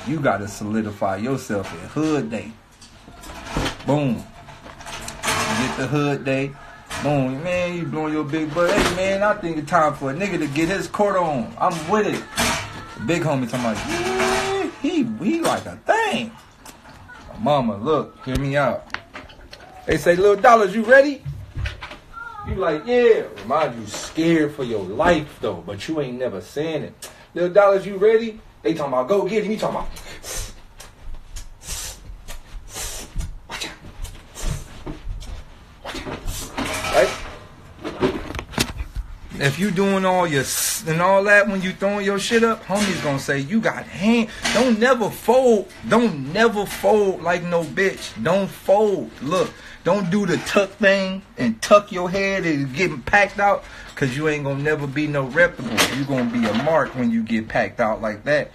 You gotta solidify yourself in hood day. Boom. You get the hood day. Boom, man, you blowing your big butt. Hey man, I think it's time for a nigga to get his court on. I'm with it. The big homie talking about, yeah, he like a thing. Mama, look, hear me out. They say, little dollars, you ready? You like, yeah. Remind you, scared for your life though, but you ain't never saying it. Little dollars, you ready? They talking about, go get him. You talking about, watch out. Right? If you doing all your and all that when you throwing your shit up, homie's gonna say you got hand. Don't never fold. Don't never fold like no bitch. Don't fold. Look, don't do the tuck thing and tuck your head and getting packed out, cause you ain't gonna never be no reputable. You gonna be a mark when you get packed out like that.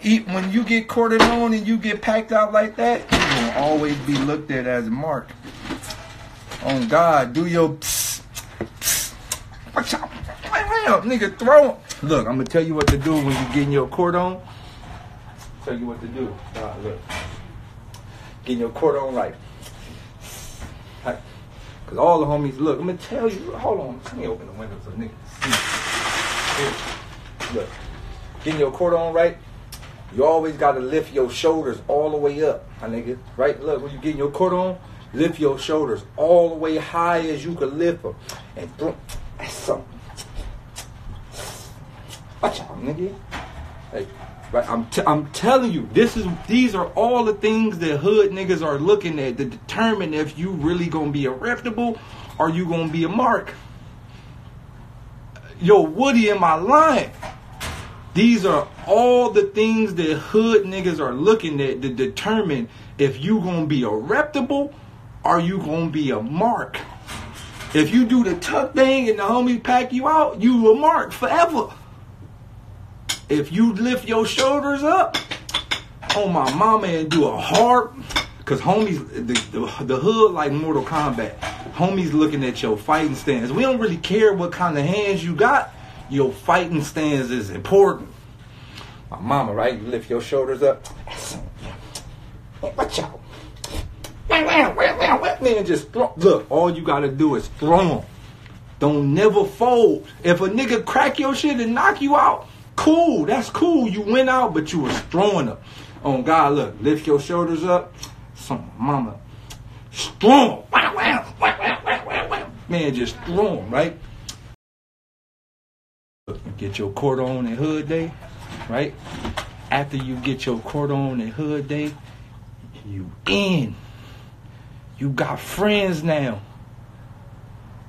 When you get courted on and you get packed out like that, you gonna always be looked at as a mark. On God, do your psst, psst. Watch out. Nigga, throw him. Look, I'm gonna tell you what to do when you getting your court on. Tell you what to do. Look. Getting your court on right. Cause all the homies, look, I'm gonna tell you. Hold on, let me open the window so niggas see. Look. Getting your court on right. You always gotta lift your shoulders all the way up, my nigga. Right? Look, when you getting your court on, lift your shoulders all the way high as you could lift them. And throw. That's something. Watch out, nigga. Hey, right? I'm telling you, these are all the things that hood niggas are looking at to determine if you really gonna be a reputable or you gonna be a mark. Yo, Woody, am I lying? These are all the things that hood niggas are looking at to determine if you gonna be a reputable or you gonna be a mark. If you do the tuck thing and the homies pack you out, you a mark forever. If you lift your shoulders up on my mama and do a hard, cause homies, the hood like Mortal Kombat. Homies looking at your fighting stance. We don't really care what kind of hands you got. Your fighting stance is important. My mama, right? You lift your shoulders up. Watch out. Man, just throw. Look, all you gotta do is throw them. Don't never fold. If a nigga crack your shit and knock you out, cool. That's cool. You went out, but you was throwing them. On God, look, lift your shoulders up. Some mama. Strong. Man, just throw them, right? Get your court on at hood day, right? After you get your court on at hood day, you in. You got friends now.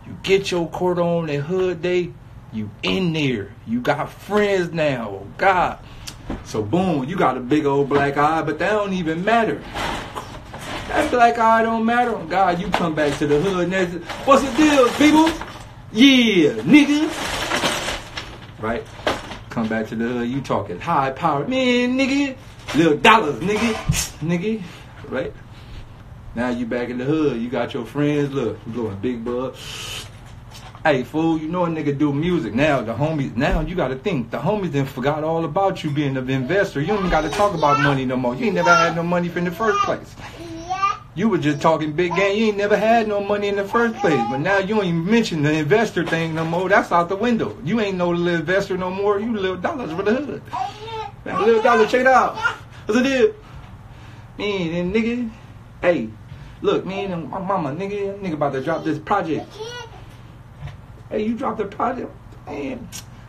You get your court on at hood day, you in there. You got friends now. Oh God. So boom, you got a big old black eye, but that don't even matter. That black eye don't matter. Oh God, you come back to the hood next. What's the deal, people? Yeah, nigga. Right? Come back to the hood, you talking high power. Man, nigga. Little dollars, nigga. Nigga. Right? Now you back in the hood. You got your friends. Look, you going big bug. Hey, fool, you know a nigga do music. Now the homies, now you got to think. The homies then forgot all about you being an investor. You don't even got to talk about money no more. You ain't never had no money in the first place. You were just talking big game. You ain't never had no money in the first place. But now you ain't even mention the investor thing no more. That's out the window. You ain't no little investor no more. You little dollars for the hood. Man, little dollar, check it out. What's the deal? Man, and nigga, hey, look, man, and my mama, nigga about to drop this project. Hey, you dropped the project, man.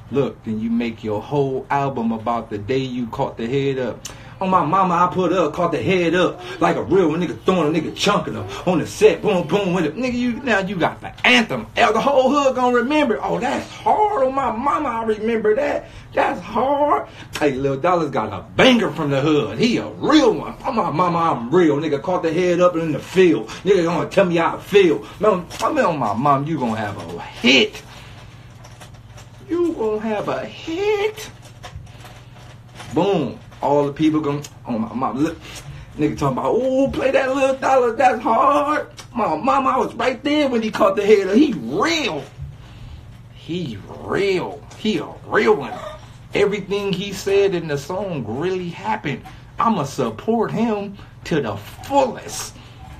Look, then you make your whole album about the day you caught the head up. On my mama, I put up, caught the head up like a real nigga throwing a nigga chunking them on the set, boom, boom with it. Nigga, now you got the anthem. The whole hood gonna remember. Oh, that's hard. On my mama, I remember that. That's hard. Hey, Lil Dollar's got a banger from the hood. He a real one. On my mama, I'm real. Nigga caught the head up in the field. Nigga gonna tell me how I feel. Man, on my mom, you gonna have a hit. You gonna have a hit. Boom. All the people gonna, oh my mama, look, nigga talking about, oh, play that Lil Dollar, that's hard. My mama, I was right there when he caught the head. He real. He real. He a real one. Everything he said in the song really happened. I'ma support him to the fullest.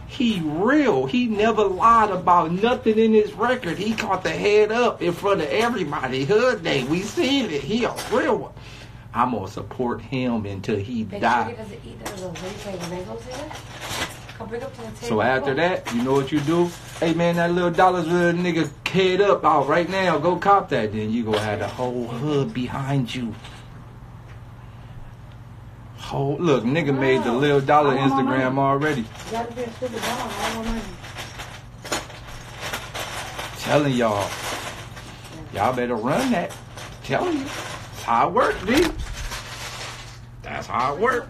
He real. He never lied about nothing in his record. He caught the head up in front of everybody. Hood day, we seen it. He a real one. I'm going to support him until he dies. So after that, you know what you do? Hey, man, that Lil Dollar's little nigga head up out right now. Go cop that. Then you going to have the whole hood behind you. Look, nigga made the Lil Dollar Instagram already. Telling y'all. Y'all better run that. Telling you. That's how it works, B. That's how it works.